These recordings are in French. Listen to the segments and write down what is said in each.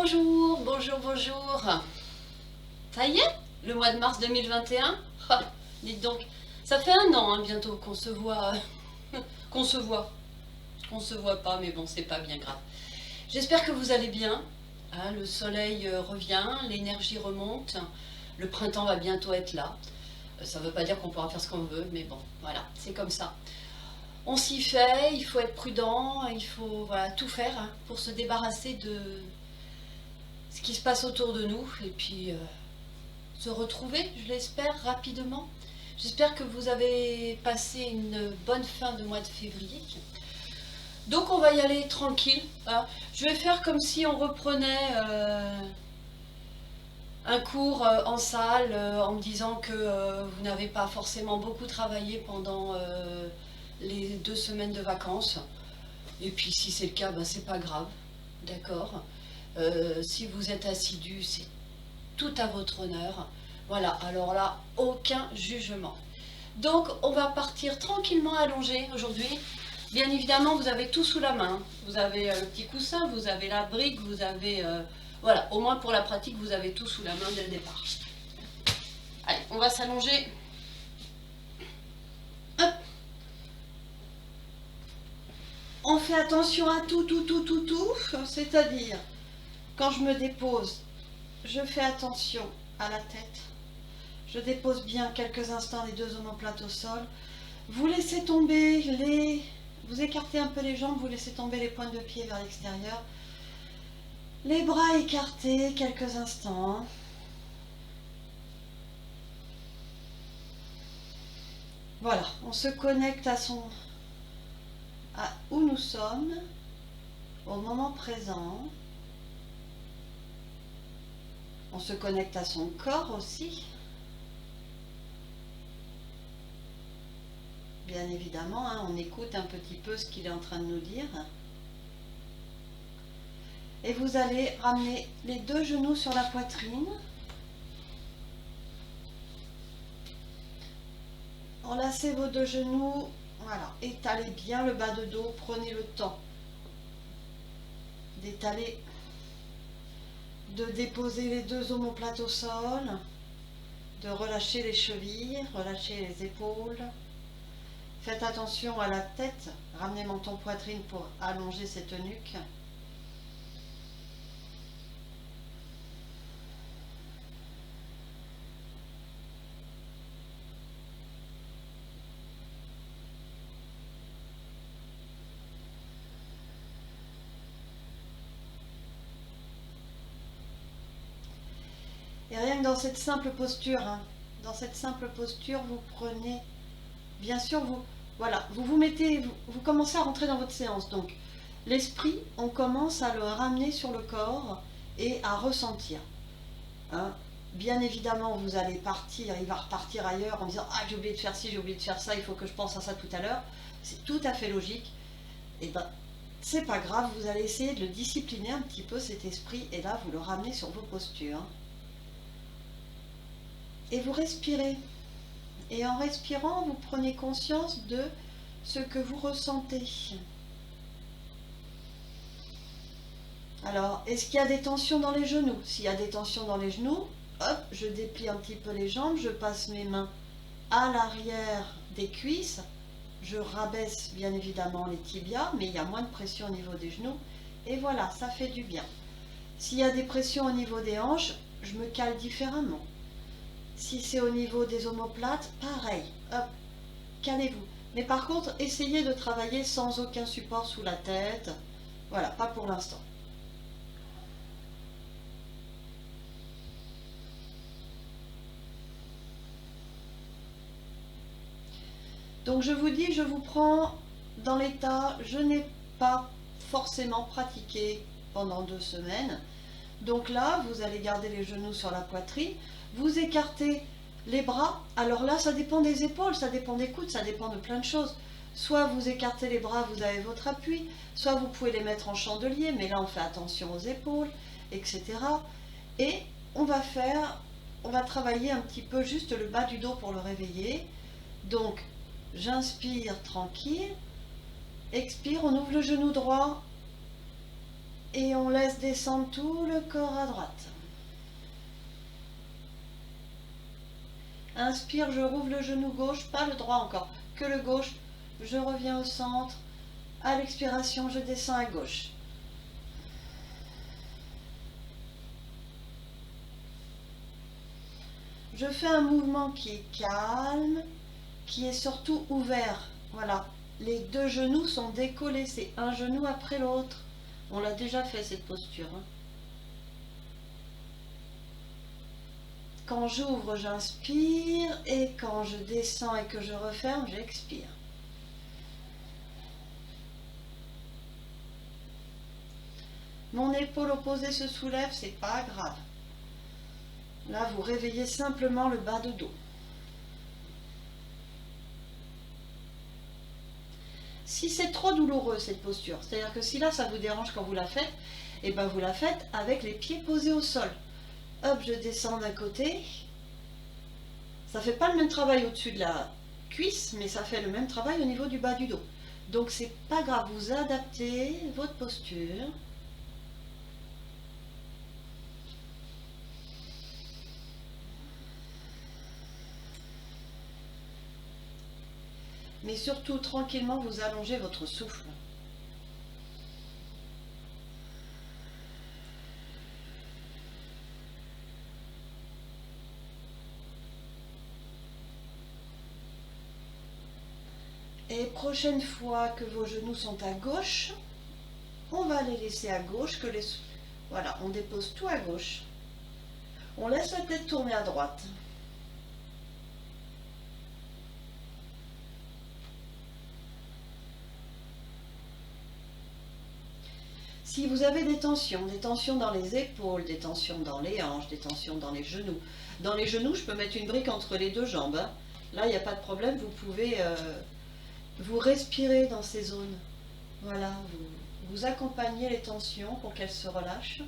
Bonjour, bonjour, bonjour. Ça y est, le mois de mars 2021. Ah, dites donc, ça fait un an bientôt qu'on se voit. qu'on se voit. Qu'on se voit pas, mais bon, c'est pas bien grave. J'espère que vous allez bien. Le soleil revient, l'énergie remonte. Le printemps va bientôt être là. Ça ne veut pas dire qu'on pourra faire ce qu'on veut, mais bon, voilà, c'est comme ça. On s'y fait, il faut être prudent, il faut tout faire pour se débarrasser de ce qui se passe autour de nous et puis se retrouver, je l'espère, rapidement. J'espère que vous avez passé une bonne fin de mois de février. Donc on va y aller tranquille. Je vais faire comme si on reprenait un cours en salle en me disant que vous n'avez pas forcément beaucoup travaillé pendant les 2 semaines de vacances. Et puis si c'est le cas, c'est pas grave, d'accord. Si vous êtes assidu, c'est tout à votre honneur. Voilà, alors là, aucun jugement. Donc, on va partir tranquillement allongé aujourd'hui. Bien évidemment, vous avez tout sous la main. Vous avez le petit coussin, vous avez la brique, vous avez... voilà, au moins pour la pratique, vous avez tout sous la main dès le départ. Allez, on va s'allonger. Hop. On fait attention à tout, c'est-à-dire, quand je me dépose, je fais attention à la tête. Je dépose bien quelques instants les 2 omoplates au sol. Vous laissez tomber les... Vous écartez un peu les jambes, vous laissez tomber les pointes de pied vers l'extérieur. Les bras écartés quelques instants. Voilà, on se connecte à où nous sommes, au moment présent. On se connecte à son corps aussi. Bien évidemment, on écoute un petit peu ce qu'il est en train de nous dire. Et vous allez ramener les 2 genoux sur la poitrine. Enlacez vos 2 genoux. Voilà, étalez bien le bas de dos. Prenez le temps d'étaler, de déposer les 2 omoplates au sol, de relâcher les chevilles, relâcher les épaules. Faites attention à la tête, ramenez menton poitrine pour allonger cette nuque. Et rien que dans cette simple posture, vous prenez, bien sûr, vous commencez à rentrer dans votre séance. Donc, l'esprit, on commence à le ramener sur le corps et à ressentir. Bien évidemment, vous allez partir, il va repartir ailleurs en disant « Ah, j'ai oublié de faire ci, j'ai oublié de faire ça, il faut que je pense à ça tout à l'heure. » C'est tout à fait logique. Et c'est pas grave, vous allez essayer de le discipliner un petit peu, cet esprit, et là, vous le ramenez sur vos postures. Et vous respirez. Et en respirant, vous prenez conscience de ce que vous ressentez. Alors, est-ce qu'il y a des tensions dans les genoux? S'il y a des tensions dans les genoux, hop, je déplie un petit peu les jambes, je passe mes mains à l'arrière des cuisses, je rabaisse bien évidemment les tibias, mais il y a moins de pression au niveau des genoux, et voilà, ça fait du bien. S'il y a des pressions au niveau des hanches, je me cale différemment. Si c'est au niveau des omoplates, pareil, hop, calez-vous. Mais par contre, essayez de travailler sans aucun support sous la tête. Voilà, pas pour l'instant. Donc je vous dis, je vous prends dans l'état, je n'ai pas forcément pratiqué pendant 2 semaines. Donc là, vous allez garder les genoux sur la poitrine, vous écartez les bras. Alors là, ça dépend des épaules, ça dépend des coudes, ça dépend de plein de choses. Soit vous écartez les bras, vous avez votre appui, soit vous pouvez les mettre en chandelier, mais là on fait attention aux épaules, etc. Et on va travailler un petit peu juste le bas du dos pour le réveiller. Donc, j'inspire tranquille, expire, on ouvre le genou droit, Et on laisse descendre tout le corps à droite. Inspire, je rouvre le genou gauche, pas le droit encore, que le gauche. Je reviens au centre. À l'expiration, je descends à gauche. Je fais un mouvement qui est calme, qui est surtout ouvert. Voilà. Les deux genoux sont décollés, c'est un genou après l'autre. On l'a déjà fait cette posture. Quand j'ouvre, j'inspire et quand je descends et que je referme, j'expire. Mon épaule opposée se soulève, c'est pas grave. Là, vous réveillez simplement le bas de dos. Si c'est trop douloureux cette posture, c'est-à-dire que si là ça vous dérange quand vous la faites, et ben vous la faites avec les pieds posés au sol. Hop, je descends d'un côté. Ça fait pas le même travail au-dessus de la cuisse, mais ça fait le même travail au niveau du bas du dos. Donc c'est pas grave, vous adaptez votre posture. Mais surtout, tranquillement, vous allongez votre souffle. Et prochaine fois que vos genoux sont à gauche, on va les laisser à gauche. Voilà, on dépose tout à gauche. On laisse la tête tourner à droite. Si vous avez des tensions dans les épaules, des tensions dans les hanches, des tensions dans les genoux. Dans les genoux, je peux mettre une brique entre les deux jambes. Là, il n'y a pas de problème, vous pouvez vous respirer dans ces zones. Voilà, vous accompagnez les tensions pour qu'elles se relâchent.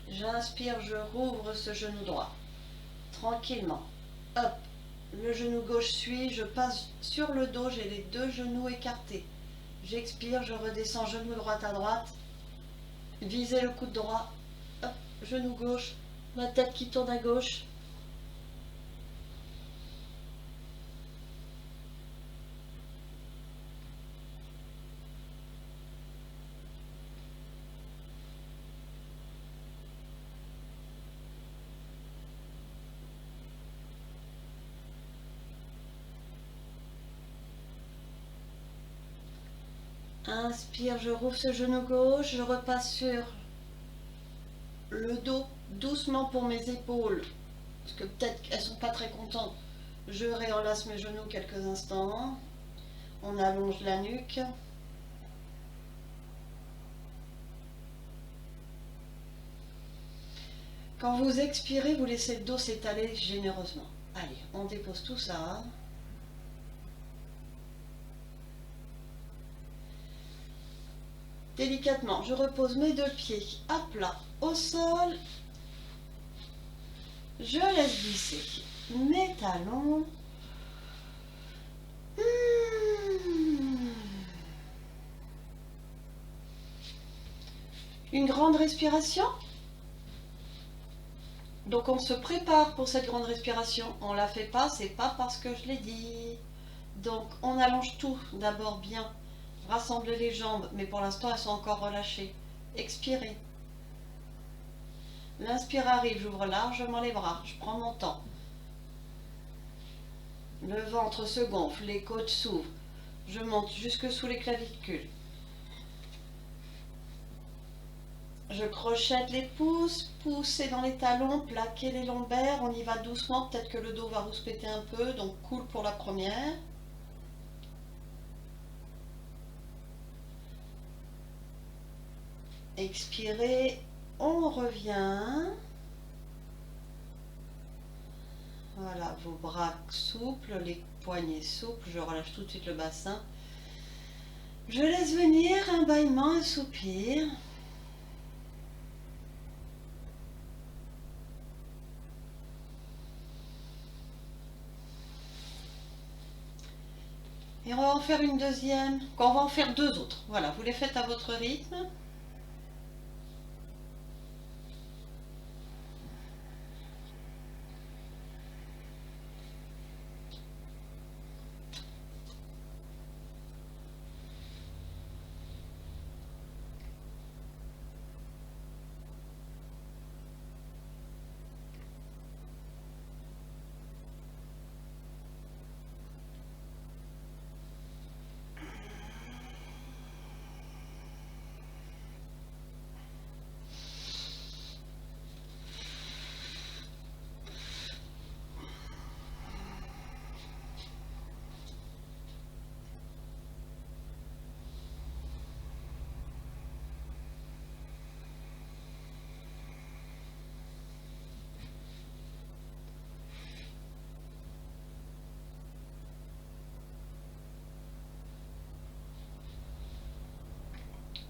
J'inspire, je rouvre ce genou droit. Tranquillement. Hop, le genou gauche suit, je passe sur le dos, j'ai les deux genoux écartés. J'expire, je redescends, genou droit à droite. Visez le coude droit. Hop, genou gauche, la tête qui tourne à gauche. Inspire, je rouvre ce genou gauche, je repasse sur le dos, doucement pour mes épaules, parce que peut-être qu'elles ne sont pas très contentes. Je réenlace mes genoux quelques instants. On allonge la nuque. Quand vous expirez, vous laissez le dos s'étaler généreusement. Allez, on dépose tout ça. Délicatement, je repose mes deux pieds à plat au sol. Je laisse glisser mes talons. Une grande respiration. Donc on se prépare pour cette grande respiration. On ne la fait pas, c'est pas parce que je l'ai dit. Donc on allonge tout d'abord bien. Rassemblez les jambes, mais pour l'instant elles sont encore relâchées. Expirez. L'inspire arrive, j'ouvre largement les bras, je prends mon temps. Le ventre se gonfle, les côtes s'ouvrent. Je monte jusque sous les clavicules. Je crochette les pouces, poussez dans les talons, plaquez les lombaires. On y va doucement, peut-être que le dos va rouspéter un peu, donc cool pour la première. Expirez, on revient. Voilà, vos bras souples, les poignets souples. Je relâche tout de suite le bassin. Je laisse venir un bâillement, un soupir. Et on va en faire une deuxième. On va en faire deux autres. Voilà, vous les faites à votre rythme.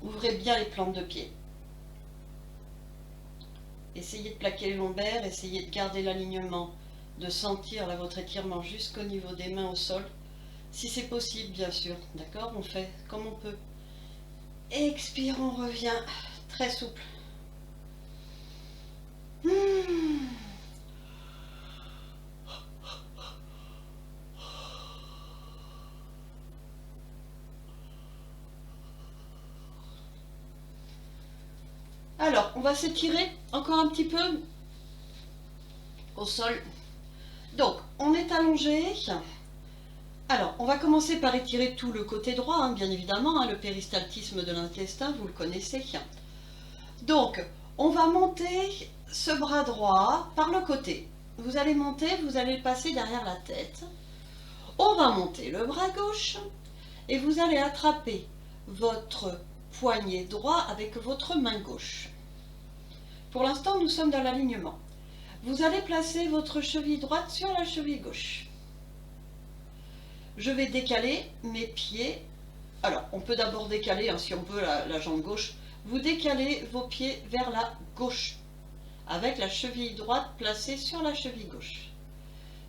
Ouvrez bien les plantes de pied. Essayez de plaquer les lombaires, essayez de garder l'alignement, de sentir là, votre étirement jusqu'au niveau des mains au sol. Si c'est possible, bien sûr, d'accord? On fait comme on peut. Expire, on revient très souple. Alors, on va s'étirer encore un petit peu au sol. Donc, on est allongé. Alors, on va commencer par étirer tout le côté droit, hein, bien évidemment, hein, le péristaltisme de l'intestin, vous le connaissez. Donc, on va monter ce bras droit par le côté. Vous allez monter, vous allez le passer derrière la tête. On va monter le bras gauche et vous allez attraper votre poignet droit avec votre main gauche. Pour l'instant, nous sommes dans l'alignement. Vous allez placer votre cheville droite sur la cheville gauche. Je vais décaler mes pieds. Alors, on peut d'abord décaler, hein, si on peut, la jambe gauche. Vous décalez vos pieds vers la gauche, avec la cheville droite placée sur la cheville gauche.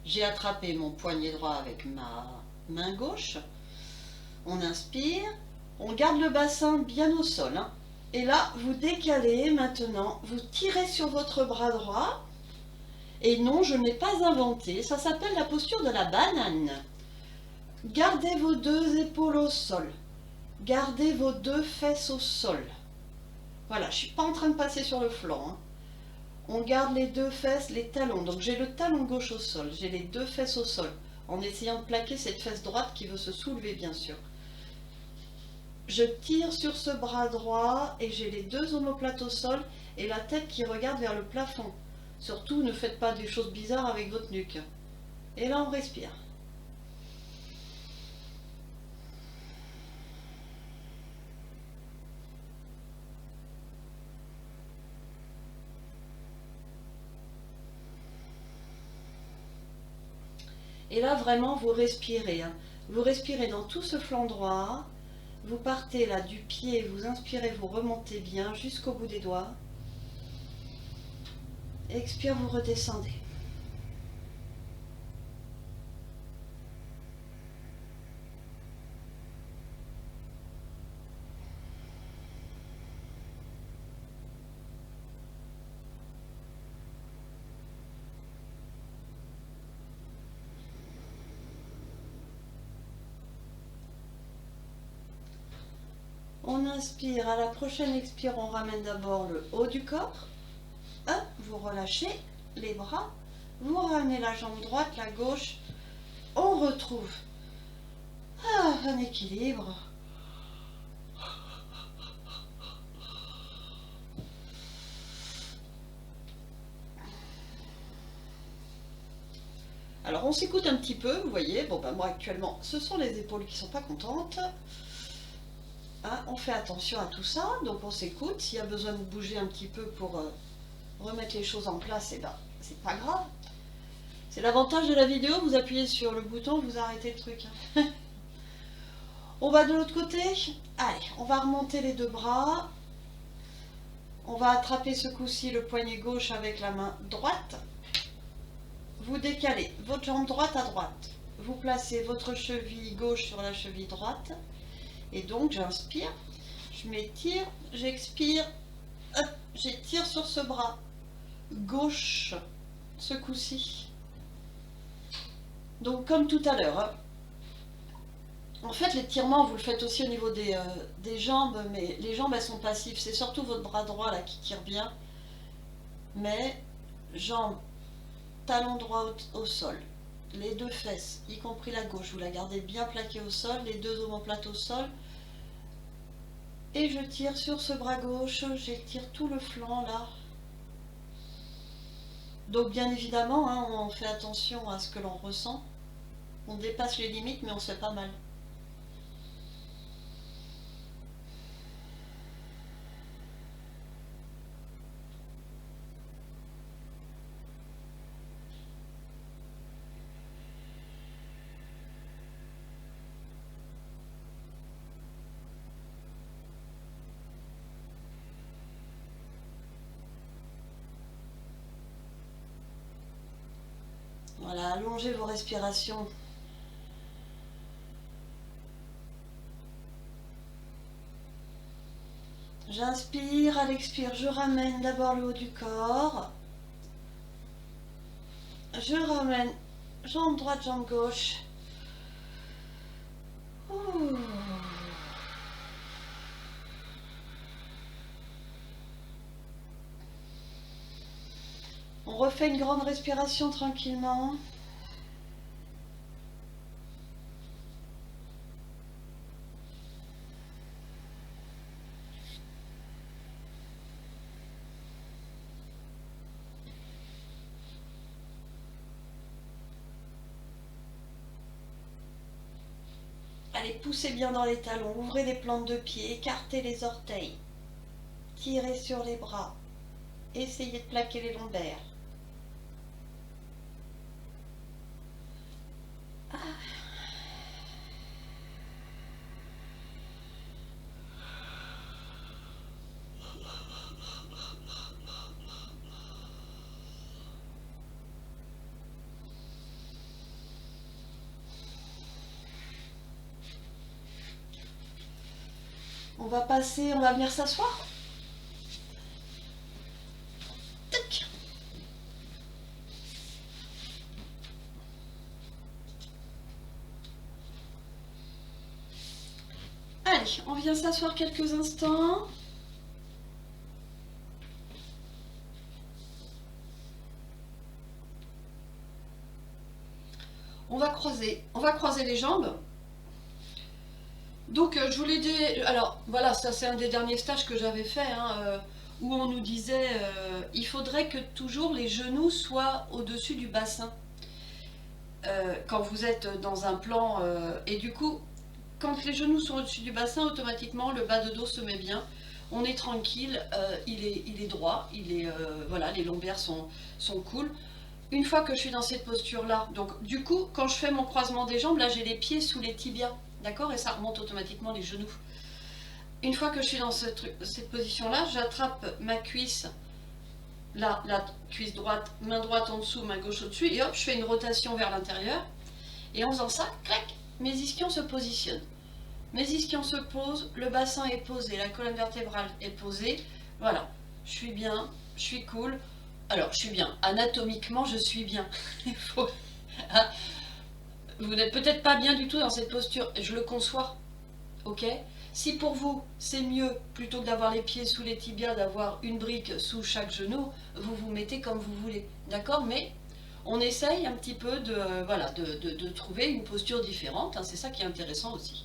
J'ai attrapé mon poignet droit avec ma main gauche. On inspire, on garde le bassin bien au sol, hein. Et là, vous décalez maintenant, vous tirez sur votre bras droit. Et non, je n'ai pas inventé, ça s'appelle la posture de la banane. Gardez vos deux épaules au sol. Gardez vos deux fesses au sol. Voilà, je ne suis pas en train de passer sur le flanc, hein. On garde les deux fesses, les talons. Donc j'ai le talon gauche au sol, j'ai les deux fesses au sol, en essayant de plaquer cette fesse droite qui veut se soulever, bien sûr. Je tire sur ce bras droit et j'ai les deux omoplates au sol et la tête qui regarde vers le plafond. Surtout, ne faites pas des choses bizarres avec votre nuque. Et là, on respire. Et là, vraiment, vous respirez, hein. Vous respirez dans tout ce flanc droit. Vous partez là du pied, vous inspirez, vous remontez bien jusqu'au bout des doigts. Expire, vous redescendez. On inspire, à la prochaine expire, on ramène d'abord le haut du corps. Hop, vous relâchez les bras, vous ramenez la jambe droite, la gauche. On retrouve un équilibre. Alors on s'écoute un petit peu, vous voyez, bon ben moi actuellement ce sont les épaules qui sont pas contentes. Hein, on fait attention à tout ça, donc on s'écoute. S'il y a besoin de bouger un petit peu pour remettre les choses en place, eh ben c'est pas grave. C'est l'avantage de la vidéo, vous appuyez sur le bouton, vous arrêtez le truc. Hein. On va de l'autre côté. Allez, on va remonter les deux bras. On va attraper ce coup-ci le poignet gauche avec la main droite. Vous décalez votre jambe droite à droite. Vous placez votre cheville gauche sur la cheville droite. Et donc j'inspire, je m'étire, j'expire, hop, j'étire sur ce bras gauche, ce coup-ci. Donc comme tout à l'heure. Hein. En fait, l'étirement, vous le faites aussi au niveau des jambes, mais les jambes, elles sont passives. C'est surtout votre bras droit là qui tire bien. Mais jambes, talon droit au sol. Les deux fesses, y compris la gauche, vous la gardez bien plaquée au sol, les deux omoplates au sol. Et je tire sur ce bras gauche, j'étire tout le flanc là. Donc bien évidemment, hein, on fait attention à ce que l'on ressent. On dépasse les limites, mais on se fait pas mal. Voilà, allongez vos respirations. J'inspire, à l'expire, je ramène d'abord le haut du corps. Je ramène jambe droite, jambe gauche. Ouh. On refait une grande respiration tranquillement. Allez, poussez bien dans les talons, ouvrez les plantes de pied, écartez les orteils, tirez sur les bras, essayez de plaquer les lombaires. On va venir s'asseoir. Tac. Allez, on vient s'asseoir quelques instants. On va croiser les jambes. Donc je voulais dire, alors voilà, ça c'est un des derniers stages que j'avais fait, hein, où on nous disait il faudrait que toujours les genoux soient au-dessus du bassin quand vous êtes dans un plan, et du coup quand les genoux sont au-dessus du bassin, automatiquement le bas de dos se met bien, on est tranquille, il est droit, voilà, les lombaires sont cool. Une fois que je suis dans cette posture là, donc du coup quand je fais mon croisement des jambes, là j'ai les pieds sous les tibias. D'accord? Et ça remonte automatiquement les genoux. Une fois que je suis dans cette position-là, j'attrape ma cuisse, là, la cuisse droite, main droite en dessous, main gauche au-dessus, et hop, je fais une rotation vers l'intérieur. Et en faisant ça, clac, mes ischions se positionnent. Mes ischions se posent, le bassin est posé, la colonne vertébrale est posée. Voilà, je suis bien, je suis cool. Alors, je suis bien. Anatomiquement, je suis bien. Il faut... Vous n'êtes peut-être pas bien du tout dans cette posture, je le conçois, ok? Si pour vous, c'est mieux, plutôt que d'avoir les pieds sous les tibias, d'avoir une brique sous chaque genou, vous vous mettez comme vous voulez, d'accord? Mais on essaye un petit peu voilà, de trouver une posture différente, hein, c'est ça qui est intéressant aussi.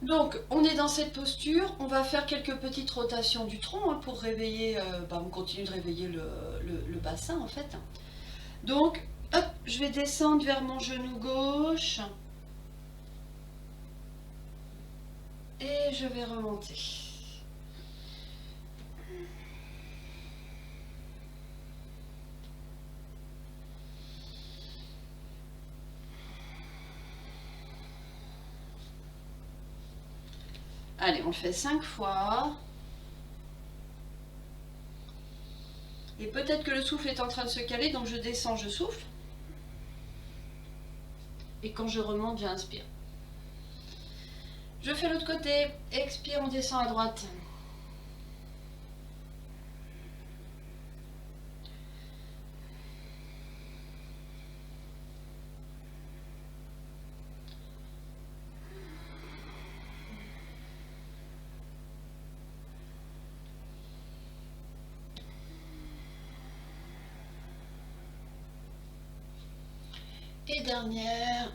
Donc, on est dans cette posture, on va faire quelques petites rotations du tronc hein, pour réveiller, on continue de réveiller le bassin en fait. Donc, hop, je vais descendre vers mon genou gauche. Et je vais remonter. Allez, on le fait 5 fois. Et peut-être que le souffle est en train de se caler, donc je descends, je souffle. Et quand je remonte, j'inspire. Je fais l'autre côté, expire, on descend à droite. Et dernière.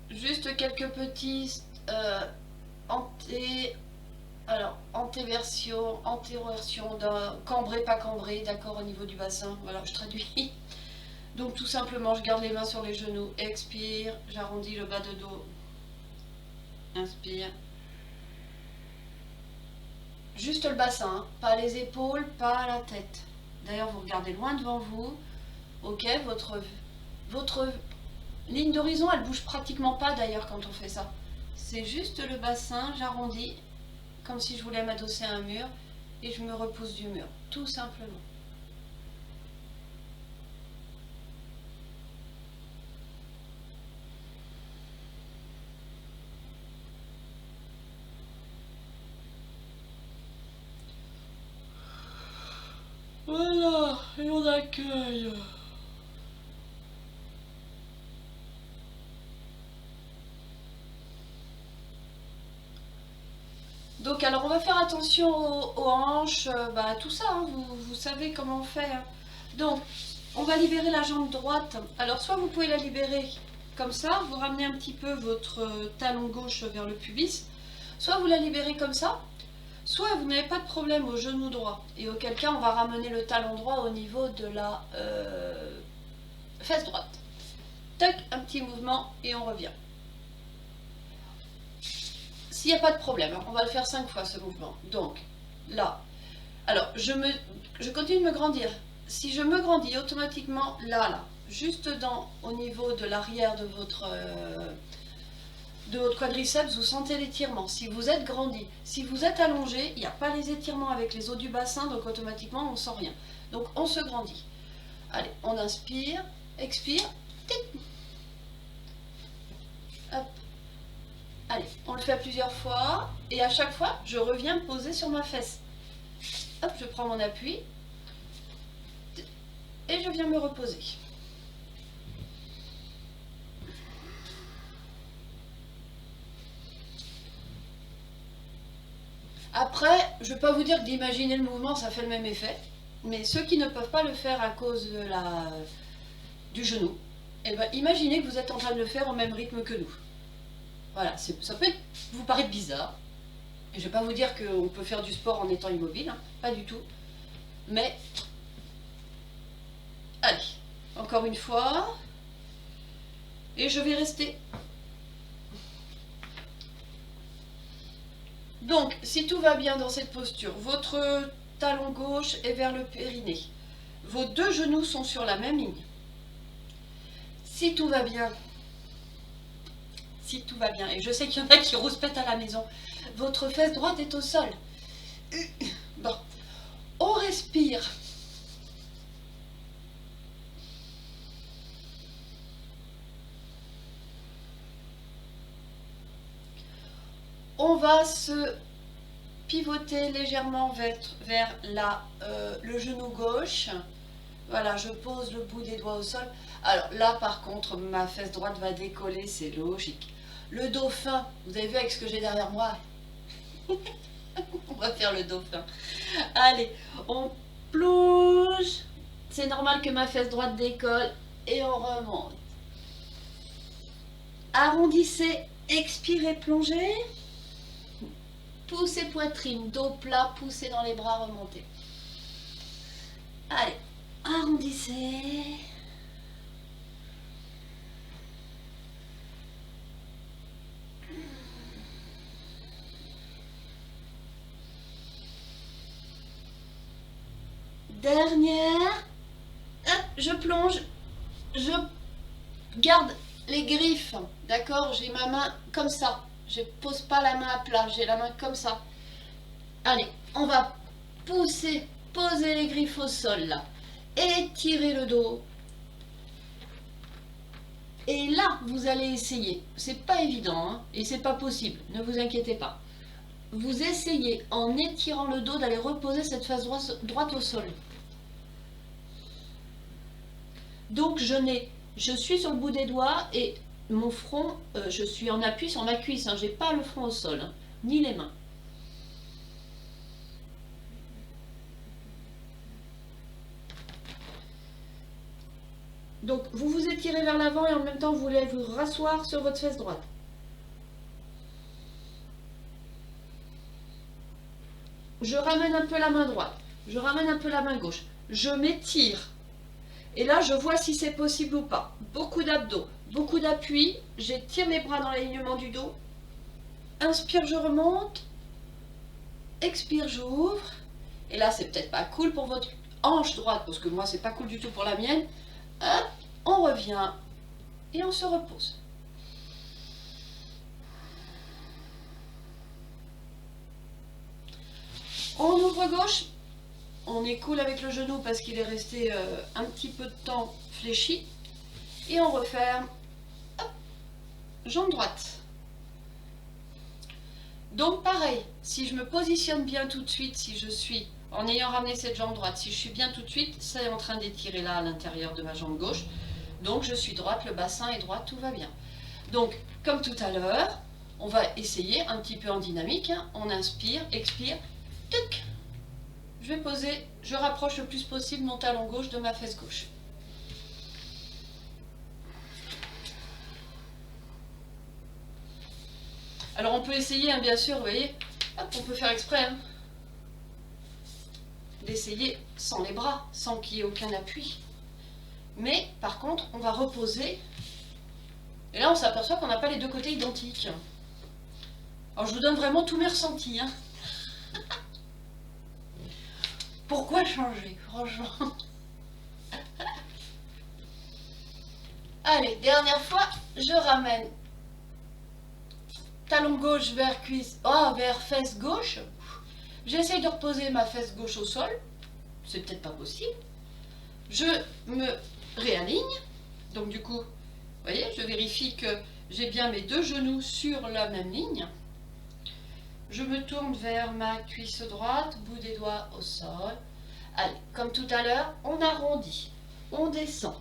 Juste quelques petits antéversion d'un cambré, pas cambré, d'accord, au niveau du bassin. Voilà, je traduis. Donc tout simplement, je garde les mains sur les genoux, expire, j'arrondis le bas de dos, inspire. Juste le bassin, hein, pas les épaules, pas la tête. D'ailleurs, vous regardez loin devant vous. Ok, votre ligne d'horizon, elle bouge pratiquement pas d'ailleurs quand on fait ça. C'est juste le bassin, j'arrondis, comme si je voulais m'adosser à un mur, et je me repousse du mur, tout simplement. Voilà, et on accueille. Donc alors on va faire attention aux hanches, tout ça, hein, vous savez comment on fait. Hein. Donc on va libérer la jambe droite. Alors soit vous pouvez la libérer comme ça, vous ramenez un petit peu votre talon gauche vers le pubis, soit vous la libérez comme ça, soit vous n'avez pas de problème au genou droit. Et auquel cas on va ramener le talon droit au niveau de la fesse droite. Tac, un petit mouvement et on revient. S'il n'y a pas de problème, on va le faire 5 fois ce mouvement. Donc, là. Alors, je continue de me grandir. Si je me grandis automatiquement, là, juste au niveau de l'arrière de votre quadriceps, vous sentez l'étirement. Si vous êtes grandi, si vous êtes allongé, il n'y a pas les étirements avec les os du bassin, donc automatiquement, on ne sent rien. Donc, on se grandit. Allez, on inspire, expire. Hop. Allez, on le fait plusieurs fois et à chaque fois, je reviens me poser sur ma fesse. Hop, je prends mon appui et je viens me reposer. Après, je ne vais pas vous dire que d'imaginer le mouvement, ça fait le même effet. Mais ceux qui ne peuvent pas le faire à cause du genou, eh ben, imaginez que vous êtes en train de le faire au même rythme que nous. Voilà, ça peut vous paraître bizarre. Je ne vais pas vous dire qu'on peut faire du sport en étant immobile, hein, pas du tout. Mais, allez, encore une fois. Et je vais rester. Donc, si tout va bien dans cette posture, votre talon gauche est vers le périnée. Vos deux genoux sont sur la même ligne. Si tout va bien, et je sais qu'il y en a qui rouspètent à la maison, votre fesse droite est au sol. Bon, on respire. On va se pivoter légèrement vers le genou gauche. Voilà, je pose le bout des doigts au sol. Alors là, par contre, ma fesse droite va décoller, c'est logique. Le dauphin, vous avez vu avec ce que j'ai derrière moi? On va faire le dauphin. Allez, on plonge. C'est normal que ma fesse droite décolle et on remonte. Arrondissez, expirez, plongez. Poussez poitrine, dos plat, poussez dans les bras, remontez. Allez, arrondissez. Dernière. Hop, je plonge. Je garde les griffes. D'accord? J'ai ma main comme ça. Je pose pas la main à plat. J'ai la main comme ça. Allez, on va pousser, poser les griffes au sol là. Étirer le dos. Et là, vous allez essayer. C'est pas évident, hein, et c'est pas possible. Ne vous inquiétez pas. Vous essayez, en étirant le dos, d'aller reposer cette face droite au sol. Donc, je suis sur le bout des doigts et mon front, je suis en appui sur ma cuisse. Hein, j'ai pas le front au sol, hein, ni les mains. Donc, vous vous étirez vers l'avant et en même temps, vous voulez vous rasseoir sur votre fesse droite. Je ramène un peu la main droite. Je ramène un peu la main gauche. Je m'étire. Et là, je vois si c'est possible ou pas. Beaucoup d'abdos, beaucoup d'appui. J'étire les bras dans l'alignement du dos. Inspire, je remonte. Expire, j'ouvre. Et là, c'est peut-être pas cool pour votre hanche droite, parce que moi, c'est pas cool du tout pour la mienne. Hop, on revient et on se repose. On ouvre gauche, on est cool avec le genou parce qu'il est resté un petit peu de temps fléchi. Et on referme, hop, jambe droite. Donc pareil, si je me positionne bien tout de suite, si je suis, en ayant ramené cette jambe droite, si je suis bien tout de suite, c'est en train d'étirer là à l'intérieur de ma jambe gauche. Donc je suis droite, le bassin est droit, tout va bien. Donc comme tout à l'heure, on va essayer un petit peu en dynamique. Hein. On inspire, expire, tuc. Je vais poser, je rapproche le plus possible mon talon gauche de ma fesse gauche. Alors on peut essayer, hein, bien sûr, vous voyez, hop, on peut faire exprès, hein, d'essayer sans les bras, sans qu'il y ait aucun appui. Mais par contre, on va reposer. Et là, on s'aperçoit qu'on n'a pas les deux côtés identiques. Alors je vous donne vraiment tous mes ressentis. Hein. Pourquoi changer, franchement? Allez, dernière fois, je ramène talon gauche vers cuisse, vers fesse gauche. J'essaye de reposer ma fesse gauche au sol. C'est peut-être pas possible. Je me réaligne. Donc du coup, vous voyez, je vérifie que j'ai bien mes deux genoux sur la même ligne. Je me tourne vers ma cuisse droite, bout des doigts au sol. Allez, comme tout à l'heure, on arrondit, on descend.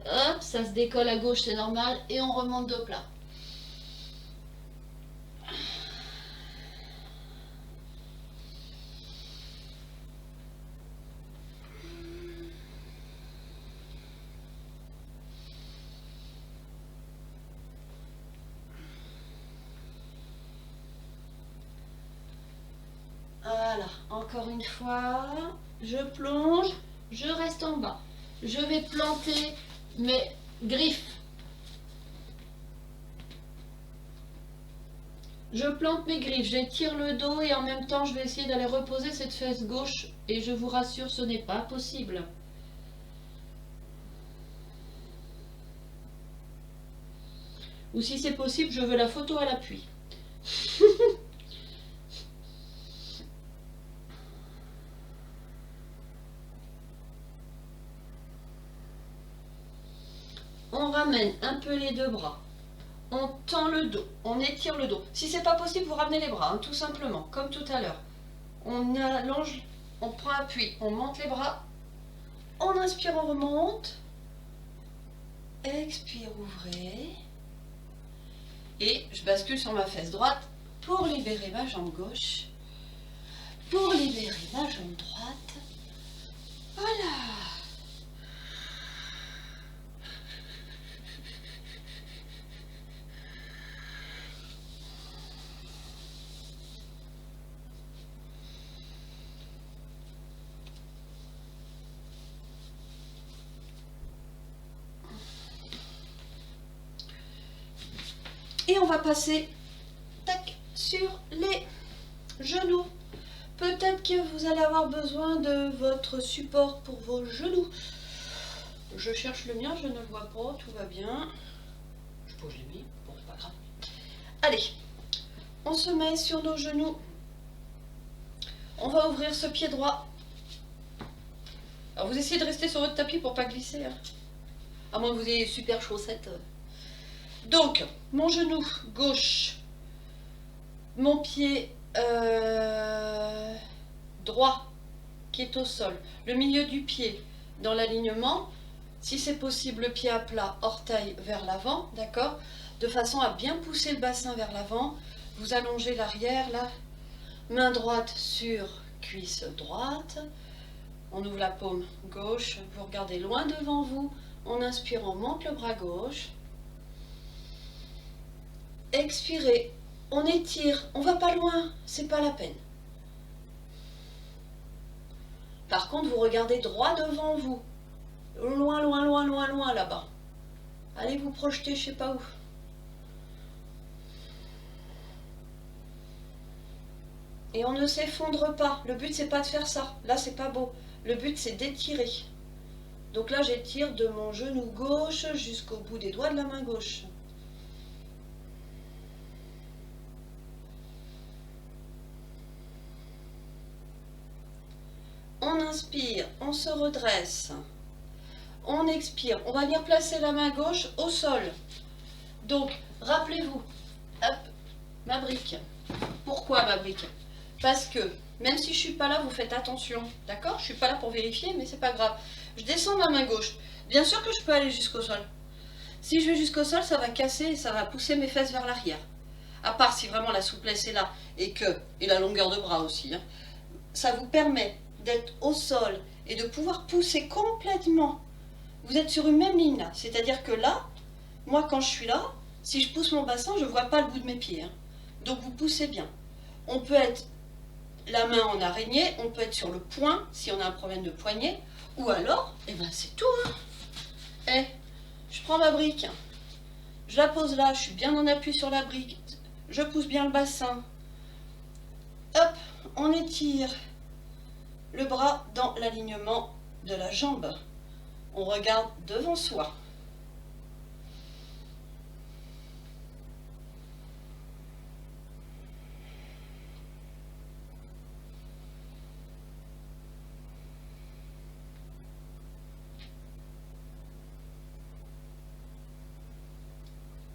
Hop, ça se décolle à gauche, c'est normal, et on remonte de plat. Voilà, encore une fois, je plonge, je reste en bas. Je vais planter mes griffes. Je plante mes griffes, j'étire le dos et en même temps je vais essayer d'aller reposer cette fesse gauche et je vous rassure, ce n'est pas possible. Ou si c'est possible, je veux la photo à l'appui. On ramène un peu les deux bras. On tend le dos, on étire le dos. Si c'est pas possible, vous ramenez les bras, hein, tout simplement, comme tout à l'heure. On allonge, on prend appui, on monte les bras. On inspire, on remonte. Expire, ouvrez. Et je bascule sur ma fesse droite pour libérer ma jambe gauche. Pour libérer ma jambe droite. Voilà. Et on va passer tac, sur les genoux Peut-être que vous allez avoir besoin de votre support pour vos genoux. Je cherche le mien, je ne le vois pas, tout va bien. Je sais pas où je l'ai mis, bon c'est pas grave. Allez, on se met sur nos genoux. On va ouvrir ce pied droit. Alors vous essayez de rester sur votre tapis pour pas glisser. Hein. À moins que vous ayez super chaussettes. Donc, mon genou gauche, mon pied droit qui est au sol, le milieu du pied dans l'alignement, si c'est possible le pied à plat, orteil vers l'avant, d'accord, de façon à bien pousser le bassin vers l'avant, vous allongez l'arrière là, main droite sur cuisse droite, on ouvre la paume gauche, vous regardez loin devant vous, on inspire, on monte le bras gauche, expirez, on étire, on va pas loin, c'est pas la peine. Par contre, vous regardez droit devant vous, loin, loin, loin, loin, loin là-bas. Allez vous projeter, je sais pas où. Et on ne s'effondre pas. Le but, c'est pas de faire ça. Là, c'est pas beau. Le but, c'est d'étirer. Donc là, j'étire de mon genou gauche jusqu'au bout des doigts de la main gauche. On inspire, on se redresse. On expire. On va venir placer la main gauche au sol. Donc, rappelez-vous, hop, ma brique. Pourquoi ma brique? Parce que, même si je ne suis pas là, vous faites attention. D'accord? Je ne suis pas là pour vérifier, mais c'est pas grave. Je descends ma main gauche. Bien sûr que je peux aller jusqu'au sol. Si je vais jusqu'au sol, ça va casser et ça va pousser mes fesses vers l'arrière. À part si vraiment la souplesse est là et la longueur de bras aussi. Hein. Ça vous permet d'être au sol et de pouvoir pousser complètement. Vous êtes sur une même ligne là. C'est-à-dire que là, moi quand je suis là, si je pousse mon bassin, je ne vois pas le bout de mes pieds. Hein. Donc vous poussez bien. On peut être la main en araignée, on peut être sur le poing si on a un problème de poignet. Ou alors, eh ben c'est tout. Hein. Eh, je prends ma brique, je la pose là, je suis bien en appui sur la brique, je pousse bien le bassin. Hop, on étire le bras dans l'alignement de la jambe. On regarde devant soi.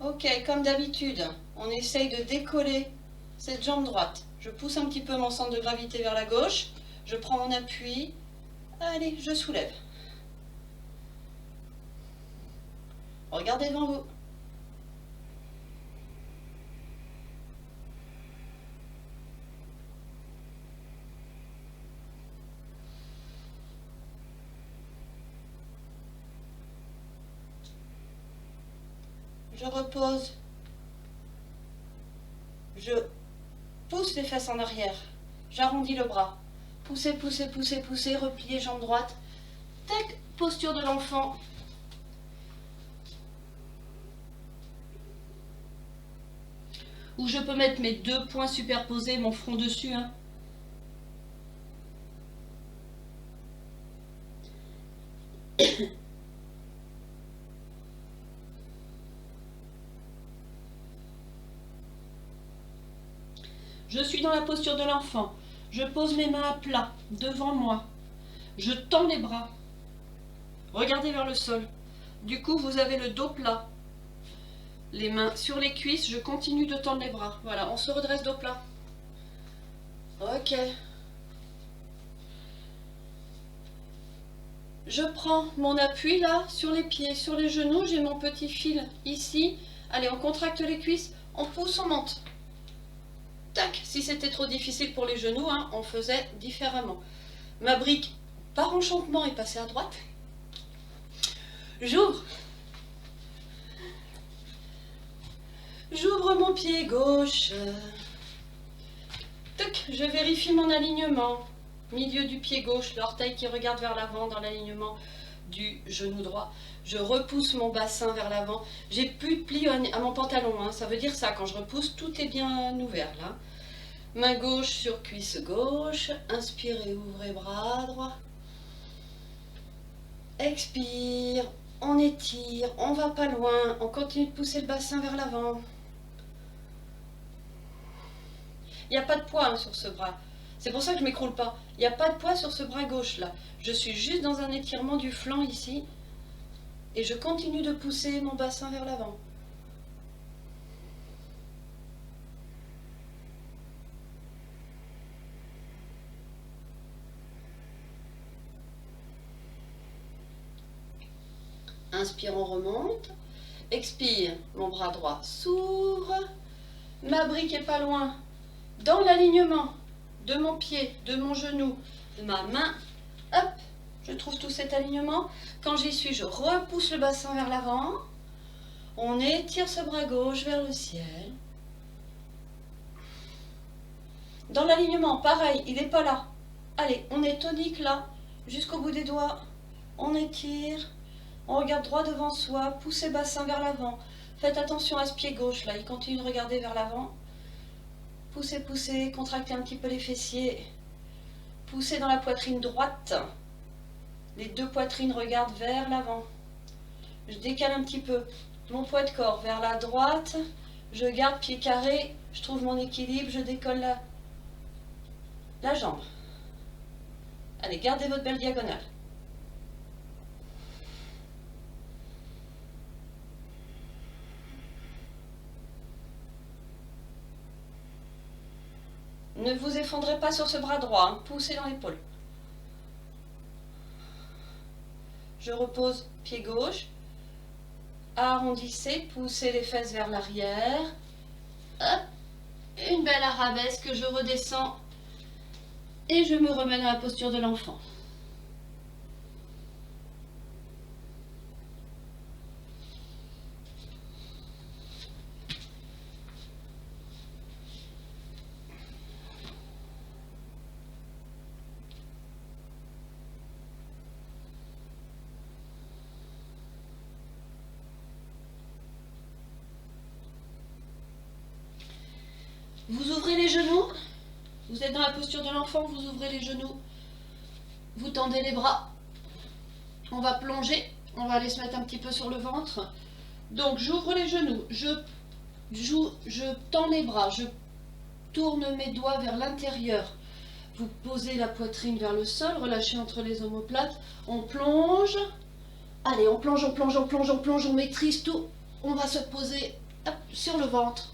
Ok, comme d'habitude, on essaye de décoller cette jambe droite. Je pousse un petit peu mon centre de gravité vers la gauche. Je prends mon appui. Allez, je soulève. Regardez devant vous. Je repose. Je pousse les fesses en arrière. J'arrondis le bras. Poussez, poussez, poussez, poussez. Repliez jambe droite. Tac, posture de l'enfant. Où je peux mettre mes deux poings superposés, mon front dessus. Hein. Je suis dans la posture de l'enfant. Je pose mes mains à plat, devant moi. Je tends les bras. Regardez vers le sol. Du coup, vous avez le dos plat. Les mains sur les cuisses, je continue de tendre les bras. Voilà, on se redresse dos plat. Ok. Je prends mon appui là, sur les pieds, sur les genoux. J'ai mon petit fil ici. Allez, on contracte les cuisses. On pousse, on monte. Tac, si c'était trop difficile pour les genoux, hein, on faisait différemment. Ma brique, par enchantement, est passée à droite. J'ouvre. J'ouvre mon pied gauche. Tac, je vérifie mon alignement. Milieu du pied gauche, l'orteil qui regarde vers l'avant dans l'alignement du genou droit. Je repousse mon bassin vers l'avant. J'ai plus de plis à mon pantalon, hein. Ça veut dire ça, quand je repousse, tout est bien ouvert là. Main gauche sur cuisse gauche. Inspirez, ouvrez bras droit. Expire, on étire, on va pas loin, on continue de pousser le bassin vers l'avant. Il n'y a pas de poids sur ce bras. C'est pour ça que je ne m'écroule pas. Il n'y a pas de poids sur ce bras gauche là. Je suis juste dans un étirement du flanc ici. Et je continue de pousser mon bassin vers l'avant. Inspire, on remonte. Expire, mon bras droit s'ouvre. Ma brique est pas loin. Dans l'alignement de mon pied, de mon genou, de ma main. Hop, je trouve tout cet alignement. Quand j'y suis, je repousse le bassin vers l'avant. On étire ce bras gauche vers le ciel. Dans l'alignement, pareil, il n'est pas là. Allez, on est tonique là, jusqu'au bout des doigts. On étire. On regarde droit devant soi, poussez bassin vers l'avant. Faites attention à ce pied gauche, là, il continue de regarder vers l'avant. Poussez, poussez, contractez un petit peu les fessiers. Poussez dans la poitrine droite. Les deux poitrines regardent vers l'avant. Je décale un petit peu mon poids de corps vers la droite. Je garde pied carré, je trouve mon équilibre, je décolle la jambe. Allez, gardez votre belle diagonale. Ne vous effondrez pas sur ce bras droit, hein. Poussez dans l'épaule. Je repose pied gauche. Arrondissez, poussez les fesses vers l'arrière. Hop, une belle arabesque, je redescends et je me remets dans la posture de l'enfant. Vous ouvrez les genoux, vous êtes dans la posture de l'enfant, vous ouvrez les genoux, vous tendez les bras, on va plonger, on va aller se mettre un petit peu sur le ventre. Donc j'ouvre les genoux, je tends les bras, je tourne mes doigts vers l'intérieur. Vous posez la poitrine vers le sol, relâchez entre les omoplates, on plonge. Allez, on plonge, on plonge, on plonge, on plonge, on maîtrise tout. On va se poser hop, sur le ventre.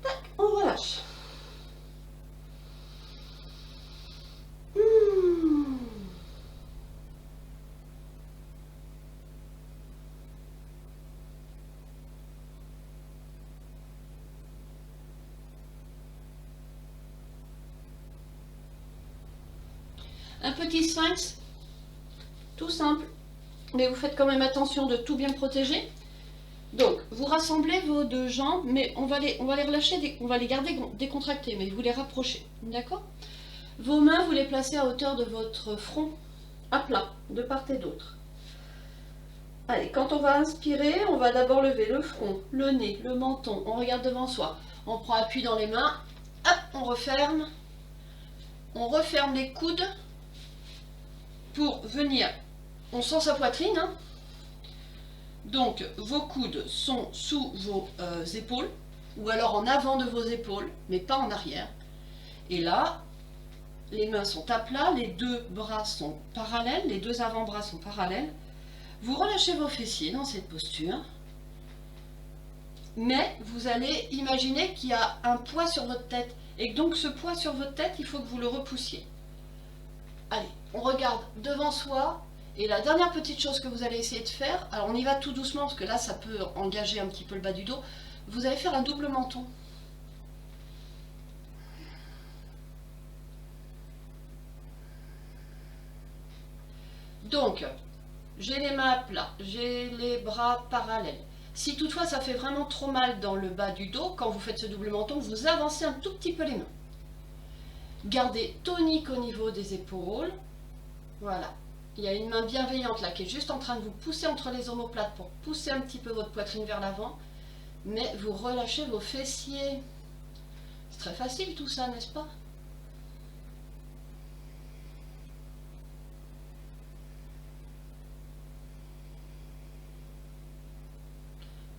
Tac, on relâche. Un petit sphinx, tout simple, mais vous faites quand même attention de tout bien protéger. Donc, vous rassemblez vos deux jambes, mais on va les relâcher, on va les garder décontractées, mais vous les rapprochez, d'accord? Vos mains, vous les placez à hauteur de votre front, à plat, de part et d'autre. Allez, quand on va inspirer, on va d'abord lever le front, le nez, le menton, on regarde devant soi. On prend appui dans les mains, hop, on referme les coudes pour venir, on sent sa poitrine, hein. Donc vos coudes sont sous vos épaules, ou alors en avant de vos épaules, mais pas en arrière. Et là, les mains sont à plat, les deux bras sont parallèles, les deux avant-bras sont parallèles. Vous relâchez vos fessiers dans cette posture, mais vous allez imaginer qu'il y a un poids sur votre tête, et donc ce poids sur votre tête, il faut que vous le repoussiez. Allez, on regarde devant soi. Et la dernière petite chose que vous allez essayer de faire, alors on y va tout doucement parce que là ça peut engager un petit peu le bas du dos, vous allez faire un double menton. Donc, j'ai les mains à plat, j'ai les bras parallèles. Si toutefois ça fait vraiment trop mal dans le bas du dos, quand vous faites ce double menton, vous avancez un tout petit peu les mains. Gardez tonique au niveau des épaules, voilà. Il y a une main bienveillante là qui est juste en train de vous pousser entre les omoplates pour pousser un petit peu votre poitrine vers l'avant. Mais vous relâchez vos fessiers. C'est très facile tout ça, n'est-ce pas?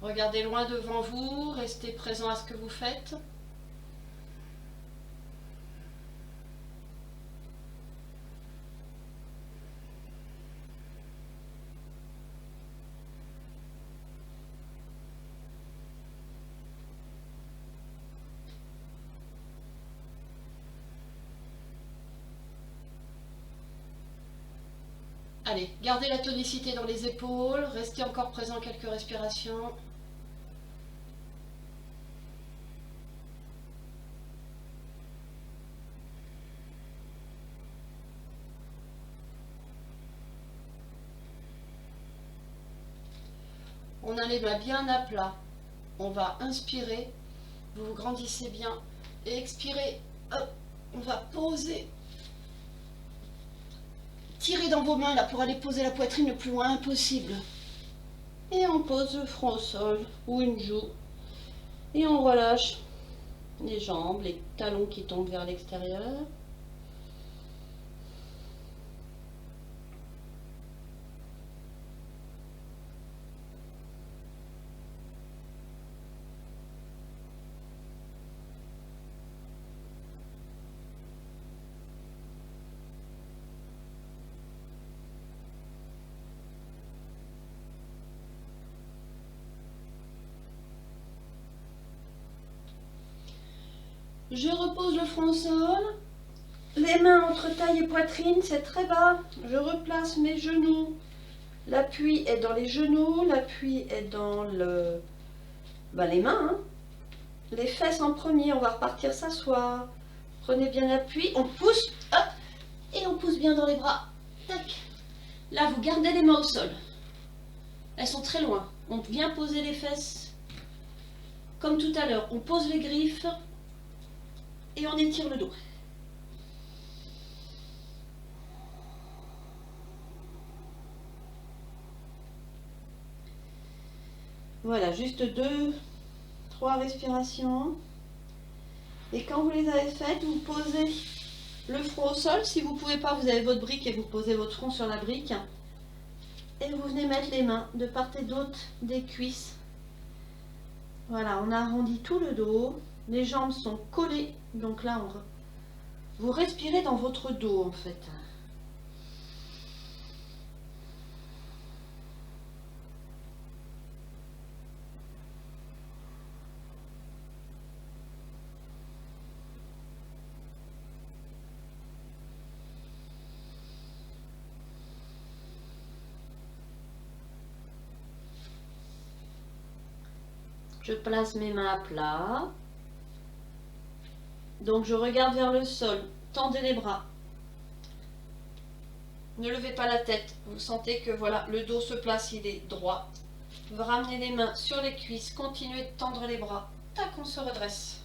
Regardez loin devant vous, restez présent à ce que vous faites. Allez, gardez la tonicité dans les épaules, restez encore présent quelques respirations. On a les mains bien à plat. On va inspirer, vous vous grandissez bien, et expirer, hop, on va poser. Tirez dans vos mains là pour aller poser la poitrine le plus loin possible. Et on pose le front au sol ou une joue. Et on relâche les jambes, les talons qui tombent vers l'extérieur. Je repose le front au sol, les mains entre taille et poitrine, c'est très bas. Je replace mes genoux. L'appui est dans les genoux, l'appui est dans les mains. Hein. Les fesses en premier, on va repartir s'asseoir. Prenez bien l'appui, on pousse, hop, et on pousse bien dans les bras. Tac. Là, vous gardez les mains au sol. Elles sont très loin. On vient poser les fesses comme tout à l'heure. On pose les griffes. Et on étire le dos. Voilà, juste 2, 3 respirations. Et quand vous les avez faites, vous posez le front au sol. Si vous ne pouvez pas, vous avez votre brique et vous posez votre front sur la brique. Et vous venez mettre les mains de part et d'autre des cuisses. Voilà, on arrondit tout le dos. Les jambes sont collées. Donc là, vous respirez dans votre dos en fait. Je place mes mains à plat. Donc je regarde vers le sol, tendez les bras. Ne levez pas la tête, vous sentez que voilà, le dos se place, il est droit. Vous ramenez les mains sur les cuisses, continuez de tendre les bras. Tac, on se redresse.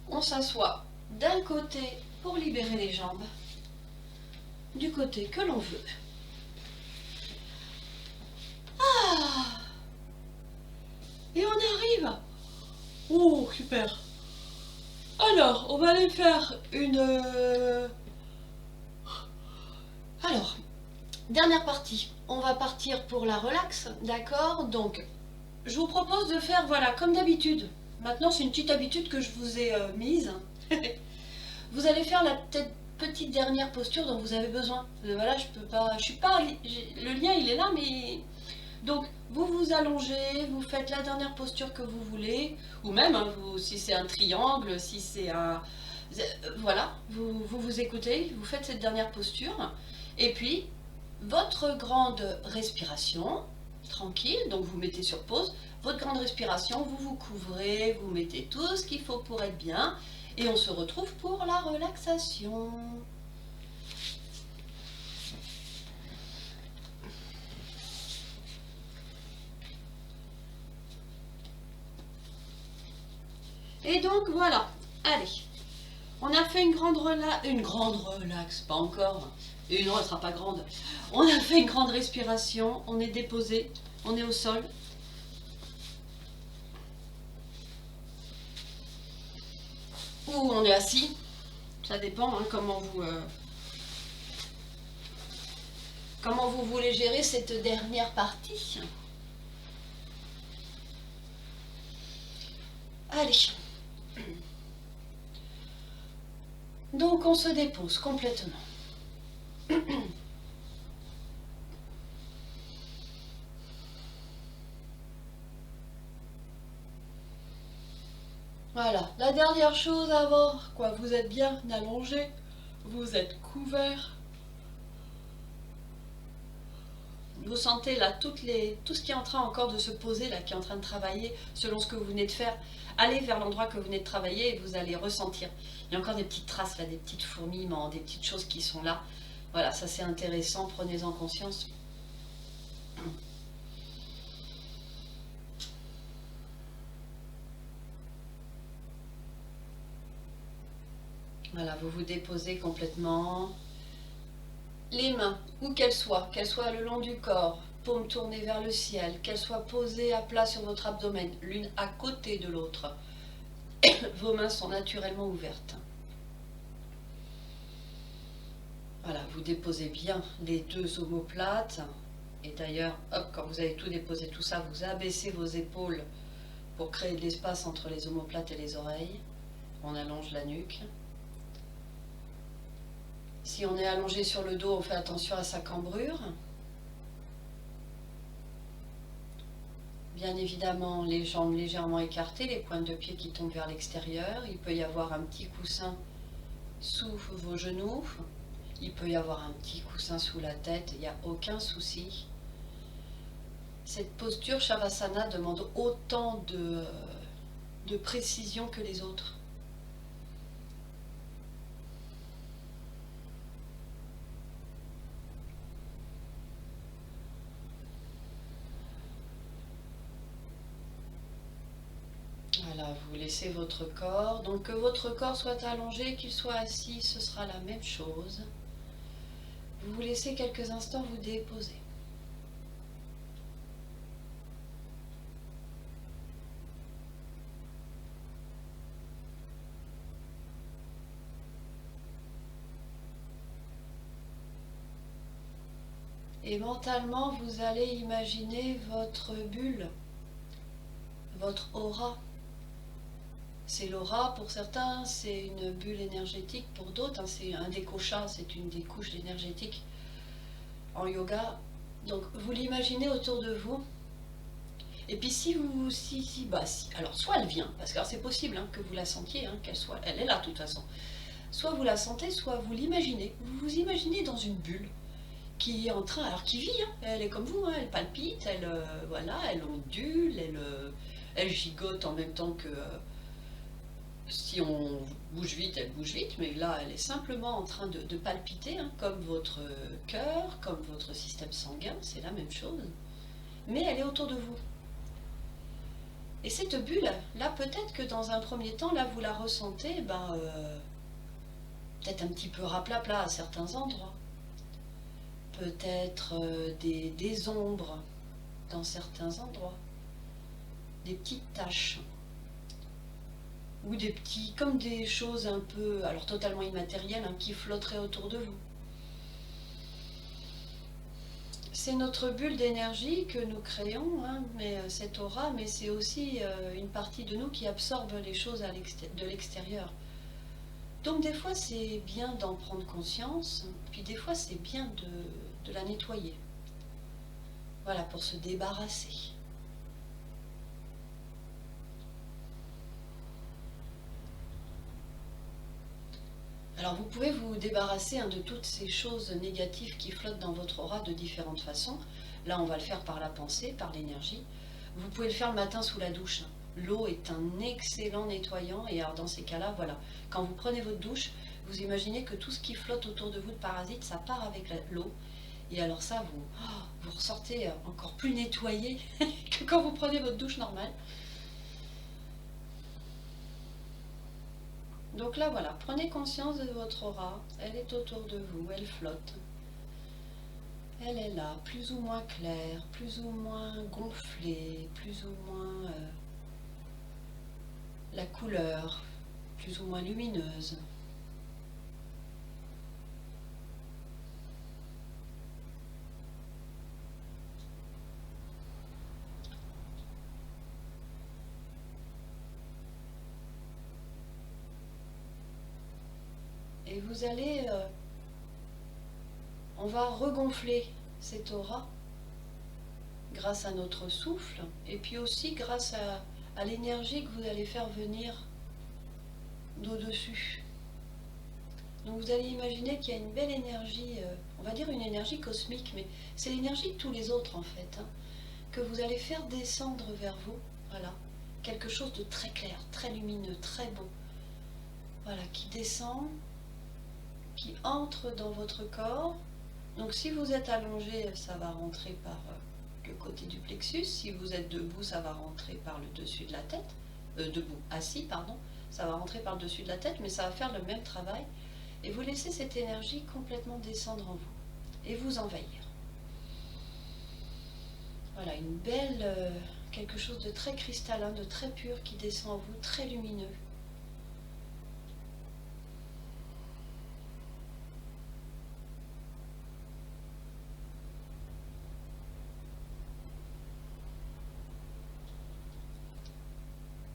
On s'assoit d'un côté pour libérer les jambes, du côté que l'on veut. Ah! Et on arrive. Oh, super. Alors, on va aller faire une... Alors, dernière partie. On va partir pour la relax, d'accord? Donc, je vous propose de faire, voilà, comme d'habitude. Maintenant, c'est une petite habitude que je vous ai mise. Vous allez faire la petite dernière posture dont vous avez besoin. Voilà, je peux pas... Je suis pas... Le lien, il est là, mais... Donc, vous vous allongez, vous faites la dernière posture que vous voulez, ou même, hein, si c'est un triangle, si c'est un... Voilà, vous écoutez, vous faites cette dernière posture, et puis, votre grande respiration, tranquille, donc vous mettez sur pause, votre grande respiration, vous vous couvrez, vous mettez tout ce qu'il faut pour être bien, et on se retrouve pour la relaxation. Et donc voilà, allez, on a fait une grande relax, pas encore, et non, elle sera pas grande. On a fait une grande respiration, on est déposé, on est au sol. ou on est assis. Ça dépend hein, comment vous voulez gérer cette dernière partie. Allez. Donc on se dépose complètement. Voilà, la dernière chose à voir, quoi, vous êtes bien allongé, vous êtes couvert. Vous sentez là tout ce qui est en train encore de se poser, là, qui est en train de travailler selon ce que vous venez de faire. Allez vers l'endroit que vous venez de travailler et vous allez ressentir. Il y a encore des petites traces là, des petites fourmillements, des petites choses qui sont là. Voilà, ça c'est intéressant, prenez-en conscience. Voilà, vous vous déposez complètement. Les mains, où qu'elles soient le long du corps, paume tournée vers le ciel, qu'elles soient posées à plat sur votre abdomen, l'une à côté de l'autre. Vos mains sont naturellement ouvertes. Voilà, vous déposez bien les deux omoplates. Et d'ailleurs, hop, quand vous avez tout déposé, tout ça, vous abaissez vos épaules pour créer de l'espace entre les omoplates et les oreilles. On allonge la nuque. Si on est allongé sur le dos, on fait attention à sa cambrure. Bien évidemment, les jambes légèrement écartées, les pointes de pied qui tombent vers l'extérieur. Il peut y avoir un petit coussin sous vos genoux. Il peut y avoir un petit coussin sous la tête, il n'y a aucun souci. Cette posture Shavasana demande autant de précision que les autres. Voilà, vous laissez votre corps. Donc que votre corps soit allongé, qu'il soit assis, ce sera la même chose. Vous vous laissez quelques instants vous déposer. Et mentalement, vous allez imaginer votre bulle, votre aura. C'est l'aura pour certains, c'est une bulle énergétique pour d'autres, hein, c'est un décocha, c'est une des couches énergétiques en yoga. Donc vous l'imaginez autour de vous. Et puis si vous, alors soit elle vient, parce que c'est possible hein, que vous la sentiez, hein, elle est là de toute façon. Soit vous la sentez, soit vous l'imaginez. Vous vous imaginez dans une bulle qui est en train, alors qui vit, hein, elle est comme vous, hein, elle palpite, voilà, elle ondule, elle gigote en même temps que si on bouge vite, elle bouge vite, mais là, elle est simplement en train de palpiter, hein, comme votre cœur, comme votre système sanguin, c'est la même chose, mais elle est autour de vous. Et cette bulle, là, peut-être que dans un premier temps, là, vous la ressentez, peut-être un petit peu raplapla à certains endroits. Peut-être des ombres dans certains endroits, des petites taches, ou des petits, comme des choses un peu, alors totalement immatérielles, hein, qui flotteraient autour de vous. C'est notre bulle d'énergie que nous créons, hein, mais cette aura, mais c'est aussi une partie de nous qui absorbe les choses de l'extérieur. Donc des fois c'est bien d'en prendre conscience, puis des fois c'est bien de la nettoyer. Voilà, pour se débarrasser. Alors vous pouvez vous débarrasser de toutes ces choses négatives qui flottent dans votre aura de différentes façons. Là on va le faire par la pensée, par l'énergie. Vous pouvez le faire le matin sous la douche. L'eau est un excellent nettoyant et alors dans ces cas-là, voilà, quand vous prenez votre douche, vous imaginez que tout ce qui flotte autour de vous de parasites, ça part avec l'eau. Et alors ça, vous ressortez encore plus nettoyé que quand vous prenez votre douche normale. Donc là, voilà, prenez conscience de votre aura. Elle est autour de vous, elle flotte. Elle est là, plus ou moins claire, plus ou moins gonflée, plus ou moins la couleur plus ou moins lumineuse. Et vous allez, on va regonfler cette aura grâce à notre souffle et puis aussi grâce à l'énergie que vous allez faire venir d'au-dessus. Donc vous allez imaginer qu'il y a une belle énergie, on va dire une énergie cosmique, mais c'est l'énergie de tous les autres en fait, hein, que vous allez faire descendre vers vous, voilà, quelque chose de très clair, très lumineux, très beau, voilà, qui descend, qui entre dans votre corps. Donc si vous êtes allongé, ça va rentrer par le côté du plexus. Si vous êtes debout, ça va rentrer par le dessus de la tête. Debout, assis, pardon. Ça va rentrer par le dessus de la tête, mais ça va faire le même travail. Et vous laissez cette énergie complètement descendre en vous et vous envahir. Voilà, une belle, quelque chose de très cristallin, de très pur qui descend en vous, très lumineux.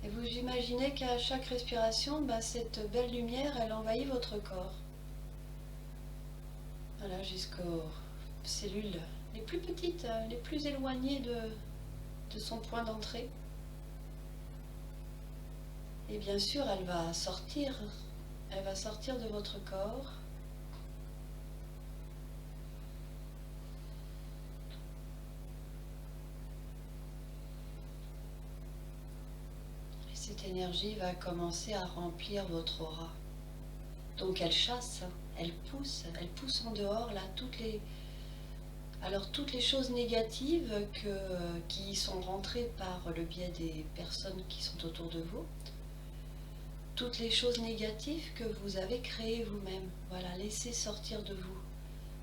Et vous imaginez qu'à chaque respiration, cette belle lumière, elle envahit votre corps. Voilà, jusqu'aux cellules les plus petites, les plus éloignées de son point d'entrée. Et bien sûr, elle va sortir de votre corps. Cette énergie va commencer à remplir votre aura. Donc elle chasse, elle pousse en dehors là toutes les choses négatives qui sont rentrées par le biais des personnes qui sont autour de vous, toutes les choses négatives que vous avez créées vous-même. Voilà, laissez sortir de vous.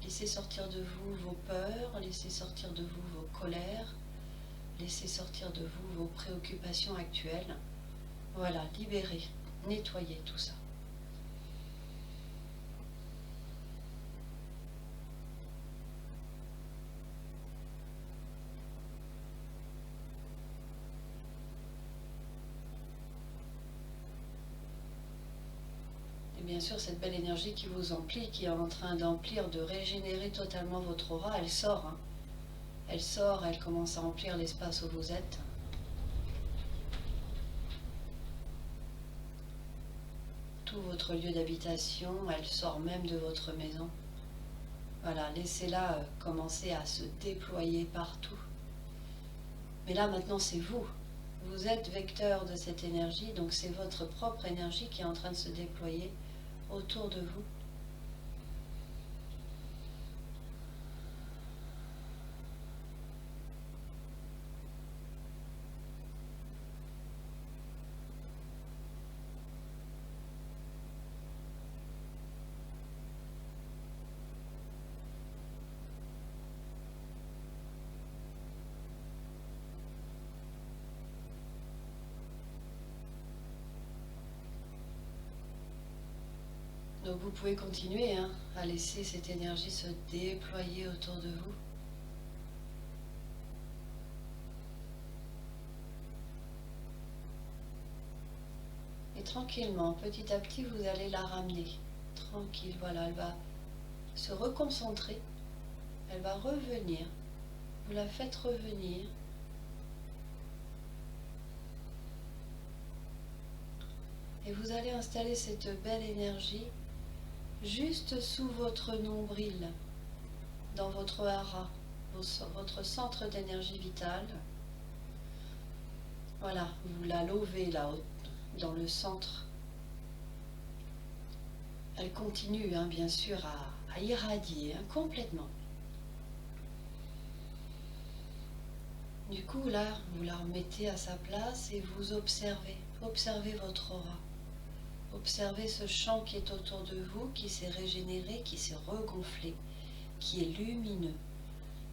Laissez sortir de vous vos peurs, laissez sortir de vous vos colères, laissez sortir de vous vos préoccupations actuelles. Voilà, libérez, nettoyez tout ça. Et bien sûr, cette belle énergie qui vous emplit, qui est en train d'emplir, de régénérer totalement votre aura, elle sort. Hein. Elle sort, elle commence à remplir l'espace où vous êtes. Tout votre lieu d'habitation, elle sort même de votre maison. Voilà, laissez-la commencer à se déployer partout. Mais là, maintenant, c'est vous. Vous êtes vecteur de cette énergie, donc c'est votre propre énergie qui est en train de se déployer autour de vous. Donc vous pouvez continuer à laisser cette énergie se déployer autour de vous. Et tranquillement, petit à petit, vous allez la ramener. Tranquille, voilà, elle va se reconcentrer. Elle va revenir. Vous la faites revenir. Et vous allez installer cette belle énergie juste sous votre nombril, dans votre hara, votre centre d'énergie vitale. Voilà, vous la levez là-haut, dans le centre. Elle continue, bien sûr, à irradier complètement. Du coup, là, vous la remettez à sa place et vous observez. Observez votre aura. Observez ce champ qui est autour de vous, qui s'est régénéré, qui s'est regonflé, qui est lumineux,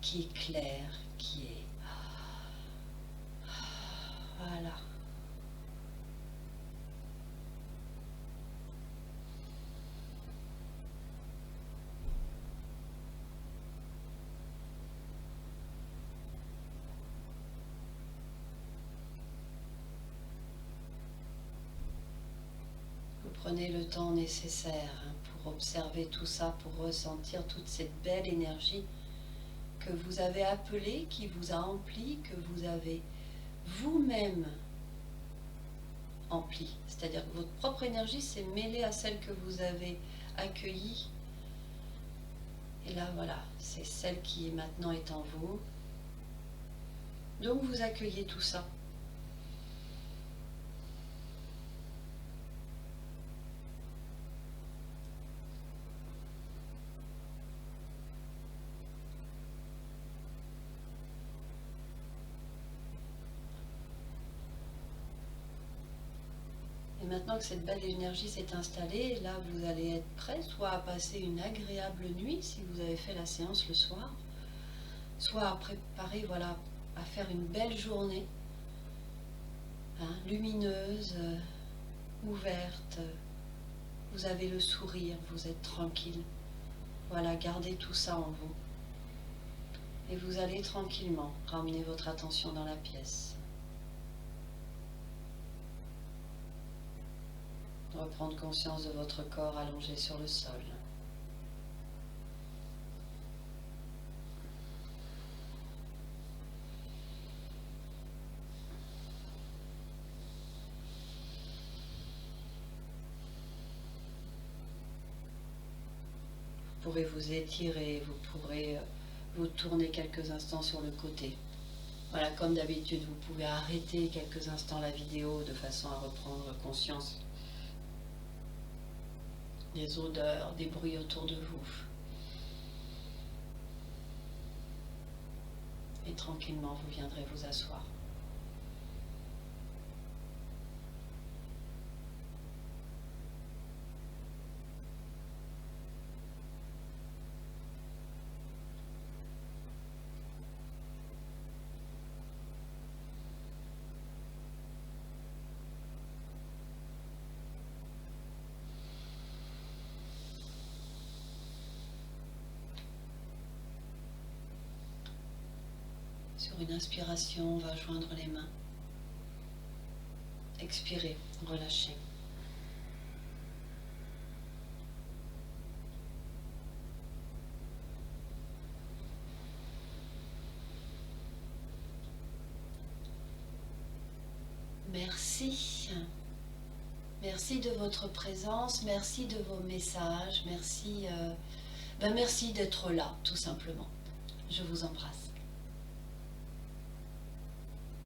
qui est clair, qui est... Voilà. Prenez le temps nécessaire pour observer tout ça, pour ressentir toute cette belle énergie que vous avez appelée, qui vous a empli, que vous avez vous-même empli. C'est-à-dire que votre propre énergie s'est mêlée à celle que vous avez accueillie. Et là, voilà, c'est celle qui maintenant est en vous. Donc vous accueillez tout ça. Et maintenant que cette belle énergie s'est installée, là vous allez être prêt soit à passer une agréable nuit si vous avez fait la séance le soir, soit à préparer, voilà, à faire une belle journée, lumineuse, ouverte. Vous avez le sourire, vous êtes tranquille. Voilà, gardez tout ça en vous. Et vous allez tranquillement ramener votre attention dans la pièce. Reprendre conscience de votre corps allongé sur le sol. Vous pourrez vous étirer, vous pourrez vous tourner quelques instants sur le côté. Voilà, comme d'habitude, vous pouvez arrêter quelques instants la vidéo de façon à reprendre conscience des odeurs, des bruits autour de vous. Et tranquillement, vous viendrez vous asseoir. Sur une inspiration, on va joindre les mains. Expirez, relâchez. Merci. Merci de votre présence, merci de vos messages, merci, merci d'être là, tout simplement. Je vous embrasse.